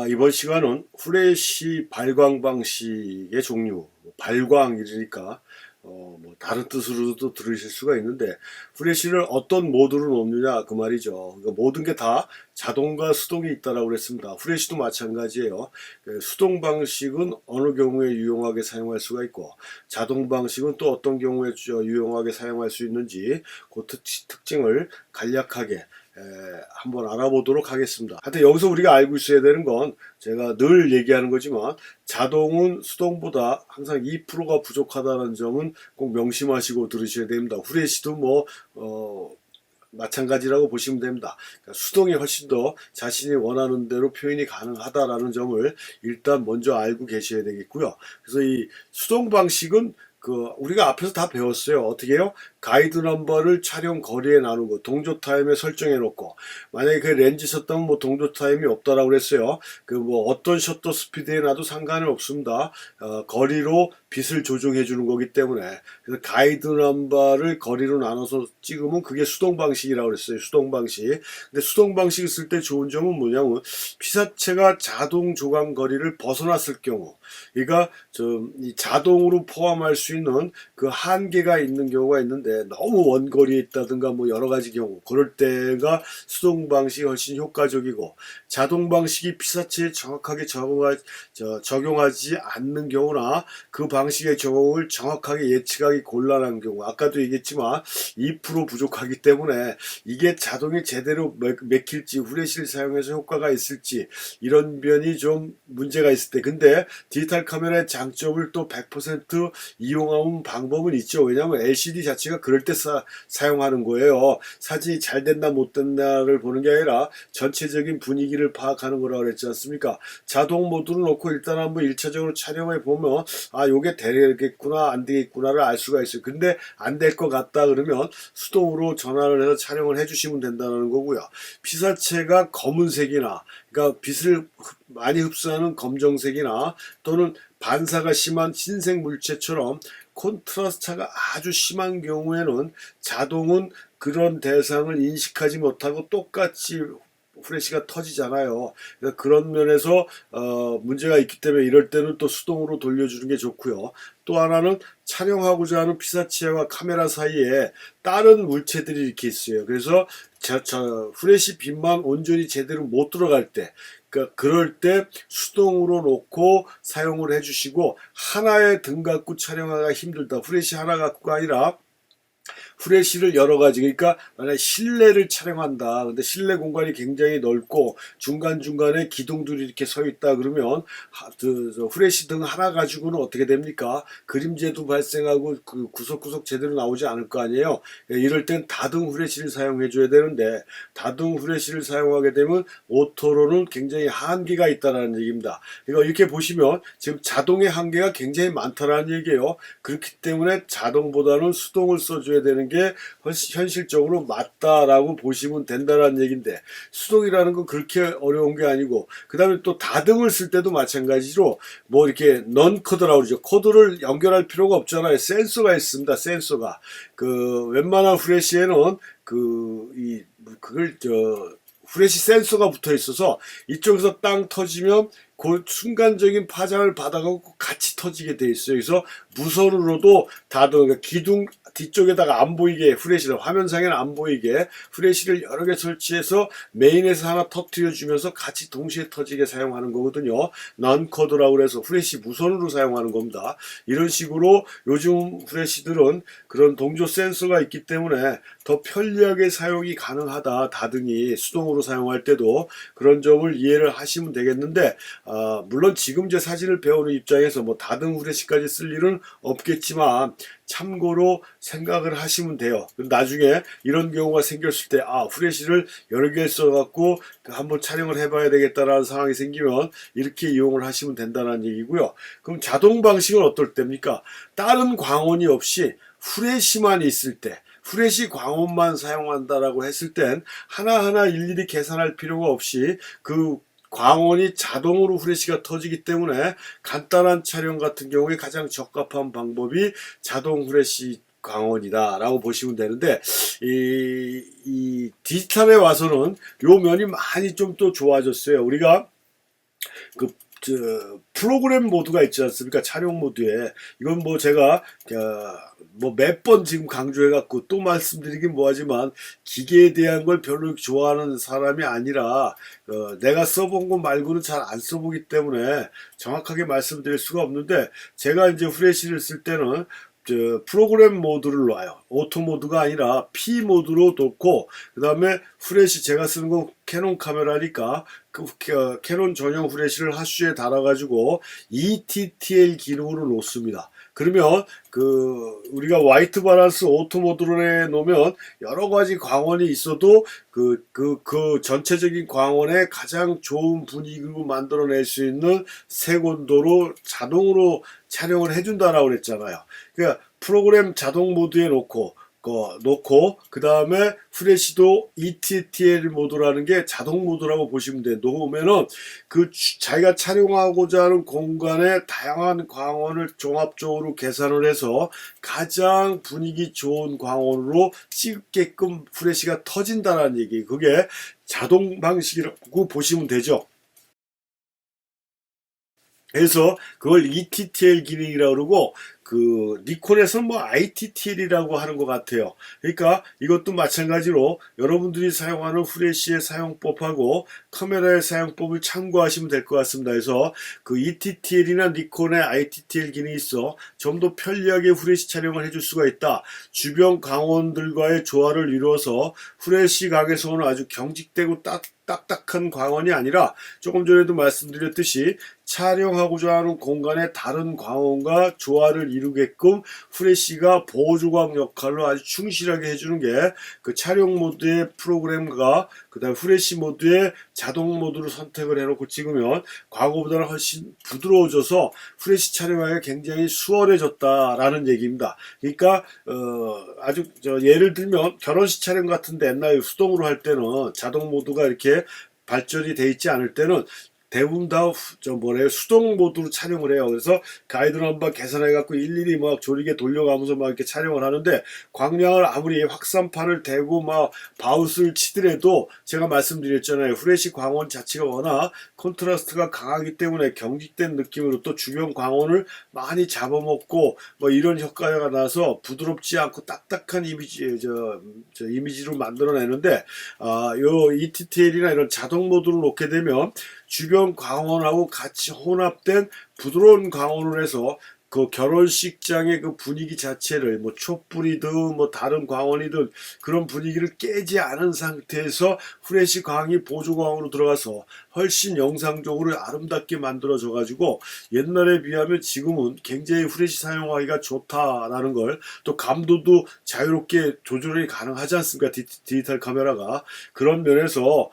이번 시간은 후레쉬 발광 방식의 종류, 발광이니까 뭐 다른 뜻으로도 들으실 수가 있는데, 후레쉬를 어떤 모드로 놓느냐 그 말이죠. 그러니까 모든 게 다 자동과 수동이 있다라고 그랬습니다. 후레쉬도 마찬가지예요. 수동 방식은 어느 경우에 유용하게 사용할 수가 있고, 자동 방식은 또 어떤 경우에 유용하게 사용할 수 있는지 그 특징을 간략하게 한번 알아보도록 하겠습니다. 하여튼 여기서 우리가 알고 있어야 되는 건, 제가 늘 얘기하는 거지만 자동은 수동보다 항상 2%가 부족하다는 점은 꼭 명심하시고 들으셔야 됩니다. 후레쉬도 마찬가지라고 보시면 됩니다. 그러니까 수동이 훨씬 더 자신이 원하는 대로 표현이 가능하다라는 점을 일단 먼저 알고 계셔야 되겠고요. 그래서 이 수동 방식은 우리가 앞에서 다 배웠어요. 어떻게 해요? 가이드 넘버를 촬영 거리에 나누고 동조 타임에 설정해 놓고, 만약에 그 렌즈 셨다면 동조 타임이 없다라고 그랬어요. 어떤 셔터 스피드에 놔도 상관이 없습니다. 거리로 빛을 조정해 주는 거기 때문에. 그래서 가이드 넘버를 거리로 나눠서 찍으면 그게 수동 방식이라고 그랬어요. 수동 방식. 근데 수동 방식을 쓸 때 좋은 점은 뭐냐면, 피사체가 자동 조각 거리를 벗어났을 경우, 그러니까 이 자동으로 포함할 수 있는 그 한계가 있는 경우가 있는데, 너무 원거리에 있다든가 여러 가지 경우, 그럴 때가 수동 방식이 훨씬 효과적이고, 자동 방식이 피사체에 정확하게 적용하지 않는 경우나 그 방식의 적용을 정확하게 예측하기 곤란한 경우, 아까도 얘기했지만 2% 부족하기 때문에 이게 자동이 제대로 맥힐지, 후레쉬를 사용해서 효과가 있을지, 이런 면이 좀 문제가 있을 때, 근데 디지털 카메라의 장점을 또 100% 이용하는 방법은 있죠. 왜냐하면 LCD 자체가 그럴 때 사용하는 거예요. 사진이 잘 됐나 못 됐나를 보는 게 아니라 전체적인 분위기를 파악하는 거라고 그랬지 않습니까? 자동 모드로 놓고 일단 한번 1차적으로 촬영해 보면, 요게 되겠구나 안 되겠구나를 알 수가 있어요. 근데 안 될 것 같다 그러면 수동으로 전환을 해서 촬영을 해주시면 된다는 거고요. 피사체가 검은색이나, 그러니까 빛을 많이 흡수하는 검정색이나, 또는 반사가 심한 흰색 물체처럼 콘트라스트 차가 아주 심한 경우에는 자동은 그런 대상을 인식하지 못하고 똑같이 후레쉬가 터지잖아요. 그러니까 그런 면에서 문제가 있기 때문에, 이럴 때는 또 수동으로 돌려주는 게 좋고요. 또 하나는, 촬영하고자 하는 피사체와 카메라 사이에 다른 물체들이 이렇게 있어요. 그래서 후레쉬 빛만 온전히 제대로 못 들어갈 때, 그러니까 그럴 때 수동으로 놓고 사용을 해주시고, 하나의 등 갖고 촬영하기가 힘들다, 후레쉬 하나 갖고가 아니라 후레쉬를 여러 가지, 그러니까 만약에 실내를 촬영한다, 근데 실내 공간이 굉장히 넓고 중간중간에 기둥들이 이렇게 서 있다 그러면, 후레쉬 등 하나 가지고는 어떻게 됩니까? 그림재도 발생하고 구석구석 제대로 나오지 않을 거 아니에요. 이럴 땐 다등 후레쉬를 사용해 줘야 되는데, 다등 후레쉬를 사용하게 되면 오토로는 굉장히 한계가 있다는 얘기입니다. 그러니까 이렇게 보시면 지금 자동의 한계가 굉장히 많다는 얘기예요. 그렇기 때문에 자동보다는 수동을 써줘야 되는 게 현실적으로 맞다라고 보시면 된다는 얘기인데, 수동이라는 건 그렇게 어려운 게 아니고, 그 다음에 또 다등을 쓸 때도 마찬가지로 이렇게 넌 코드라고 그러죠. 코드를 연결할 필요가 없잖아요. 센서가 있습니다. 센서가 웬만한 후레쉬에는 후레쉬 센서가 붙어 있어서, 이쪽에서 땅 터지면 그 순간적인 파장을 받아가고 같이 터지게 돼 있어요. 그래서 무선으로도 그러니까 기둥 뒤쪽에다가 안 보이게, 후레쉬를 화면상에는 안 보이게 후레쉬를 여러 개 설치해서 메인에서 하나 터뜨려 주면서 같이 동시에 터지게 사용하는 거거든요. 넌코드라고 그래서 후레쉬 무선으로 사용하는 겁니다. 이런 식으로 요즘 후레쉬들은 그런 동조 센서가 있기 때문에 더 편리하게 사용이 가능하다, 다등이 수동으로 사용할 때도. 그런 점을 이해를 하시면 되겠는데, 물론 지금 제 사진을 배우는 입장에서 다등 후레쉬까지 쓸 일은 없겠지만 참고로 생각을 하시면 돼요. 나중에 이런 경우가 생겼을 때, 후레쉬를 여러 개 써갖고 한번 촬영을 해봐야 되겠다라는 상황이 생기면 이렇게 이용을 하시면 된다는 얘기고요. 그럼 자동 방식은 어떨 때입니까? 다른 광원이 없이 후레쉬만 있을 때, 후레쉬 광원만 사용한다라고 했을 땐 하나하나 일일이 계산할 필요가 없이 광원이 자동으로 후레쉬가 터지기 때문에, 간단한 촬영 같은 경우에 가장 적합한 방법이 자동 후레쉬 광원이다 라고 보시면 되는데, 이 디지털에 와서는 요 면이 많이 좀 또 좋아졌어요. 우리가 그, 프로그램 모드가 있지 않습니까? 촬영 모드에. 이건 뭐 제가, 뭐 몇 번 지금 강조해갖고 또 말씀드리긴 뭐하지만, 기계에 대한 걸 별로 좋아하는 사람이 아니라, 내가 써본 것 말고는 잘 안 써보기 때문에 정확하게 말씀드릴 수가 없는데, 제가 이제 후레쉬를 쓸 때는, 프로그램 모드를 놔요. 오토 모드가 아니라 P 모드로 놓고 그 다음에 후레쉬 제가 쓰는 건 캐논 카메라니까 그 캐논 전용 후레쉬를 하슈에 달아가지고 ETTL 기능으로 놓습니다. 그러면 그 우리가 화이트 바란스 오토 모드로 해 놓으면 여러 가지 광원이 있어도 그 전체적인 광원에 가장 좋은 분위기로 만들어낼 수 있는 색온도로 자동으로 촬영을 해준다라고 그랬잖아요. 그러니까 프로그램 자동 모드에 놓고 그 다음에 후레쉬도 ETTL 모드라는 게 자동 모드라고 보시면 돼요. 놓으면은 자기가 촬영하고자 하는 공간에 다양한 광원을 종합적으로 계산을 해서 가장 분위기 좋은 광원으로 찍게끔 후레쉬가 터진다는 얘기. 그게 자동 방식이라고 보시면 되죠. 그래서 그걸 ETTL 기능이라고 그러고 니콘에서는 뭐 ITTL이라고 하는 것 같아요. 그러니까 이것도 마찬가지로 여러분들이 사용하는 후레쉬의 사용법하고 카메라의 사용법을 참고하시면 될 것 같습니다. 그래서 ETTL이나 니콘의 ITTL 기능이 있어 좀 더 편리하게 후레쉬 촬영을 해줄 수가 있다. 주변 광원들과의 조화를 이루어서 후레쉬 각에서는 아주 경직되고 딱딱한 광원이 아니라 조금 전에도 말씀드렸듯이 촬영하고자 하는 공간의 다른 광원과 조화를 이루게끔 후레쉬가 보조광 역할로 아주 충실하게 해주는 게 촬영 모드의 프로그램과 그 다음 후레쉬 모드의 자동 모드로 선택을 해놓고 찍으면 과거보다는 훨씬 부드러워져서 후레쉬 촬영하기가 굉장히 수월해졌다라는 얘기입니다. 그러니까 아주 예를 들면 결혼식 촬영 같은데 옛날 수동으로 할 때는 자동 모드가 이렇게 발전이 돼 있지 않을 때는 대부분 다 수동 모드로 촬영을 해요. 그래서 가이드 넘버 계산해갖고 일일이 막 조리개 돌려가면서 막 이렇게 촬영을 하는데 광량을 아무리 확산판을 대고 막 바우스를 치더라도 제가 말씀드렸잖아요. 후레쉬 광원 자체가 워낙 컨트라스트가 강하기 때문에 경직된 느낌으로 또 주변 광원을 많이 잡아먹고 뭐 이런 효과가 나서 부드럽지 않고 딱딱한 이미지로 만들어내는데 요 ETTL이나 이런 자동 모드를 놓게 되면 주변 광원하고 같이 혼합된 부드러운 광원을 해서 결혼식장의 분위기 자체를 뭐 촛불이든 뭐 다른 광원이든 그런 분위기를 깨지 않은 상태에서 후레쉬 광이 보조광으로 들어가서 훨씬 영상적으로 아름답게 만들어져 가지고 옛날에 비하면 지금은 굉장히 후레쉬 사용하기가 좋다라는 걸 또 감도도 자유롭게 조절이 가능하지 않습니까? 디지털 카메라가 그런 면에서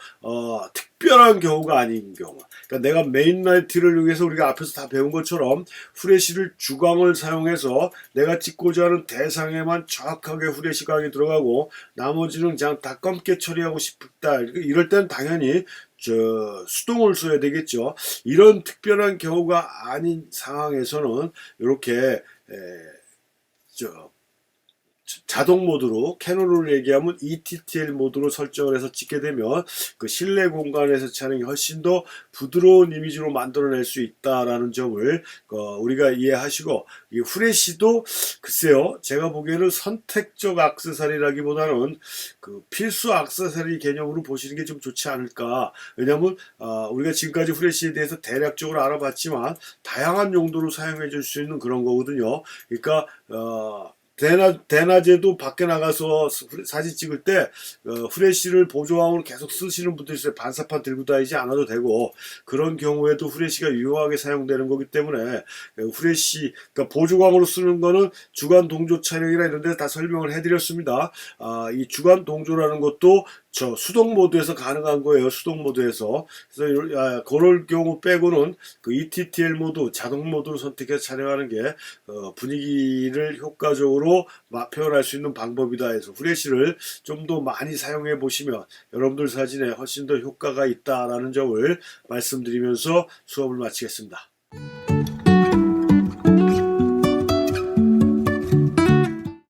특별한 경우가 아닌 경우. 그러니까 내가 메인 라이트를 위해서 우리가 앞에서 다 배운 것처럼 후레쉬를 주광을 사용해서 내가 찍고자 하는 대상에만 정확하게 후레쉬 광이 들어가고 나머지는 그냥 다 검게 처리하고 싶다. 이럴 때는 당연히 수동을 써야 되겠죠. 이런 특별한 경우가 아닌 상황에서는 이렇게 자동 모드로 캐논으로 얘기하면 ETTL 모드로 설정을 해서 찍게 되면 실내 공간에서 촬영이 훨씬 더 부드러운 이미지로 만들어낼 수 있다라는 점을 우리가 이해하시고 이 후레쉬도 글쎄요 제가 보기에는 선택적 액세서리라기보다는 필수 액세서리 개념으로 보시는 게 좀 좋지 않을까. 왜냐하면 우리가 지금까지 후레쉬에 대해서 대략적으로 알아봤지만 다양한 용도로 사용해 줄 수 있는 그런 거거든요. 그러니까 대낮에도 밖에 나가서 사진 찍을 때 후레쉬를 보조광으로 계속 쓰시는 분들이 있어요. 반사판 들고 다니지 않아도 되고 그런 경우에도 후레쉬가 유용하게 사용되는 거기 때문에 후레쉬 그러니까 보조광으로 쓰는 거는 주간 동조 촬영이나 이런 데 다 설명을 해드렸습니다. 이 주간 동조라는 것도 수동 모드에서 가능한 거예요. 수동 모드에서. 그래서 그럴 경우 빼고는 ETTL 모드, 자동 모드로 선택해서 촬영하는 게 분위기를 효과적으로 표현할 수 있는 방법이다 해서 후레쉬를 좀 더 많이 사용해 보시면 여러분들 사진에 훨씬 더 효과가 있다라는 점을 말씀드리면서 수업을 마치겠습니다.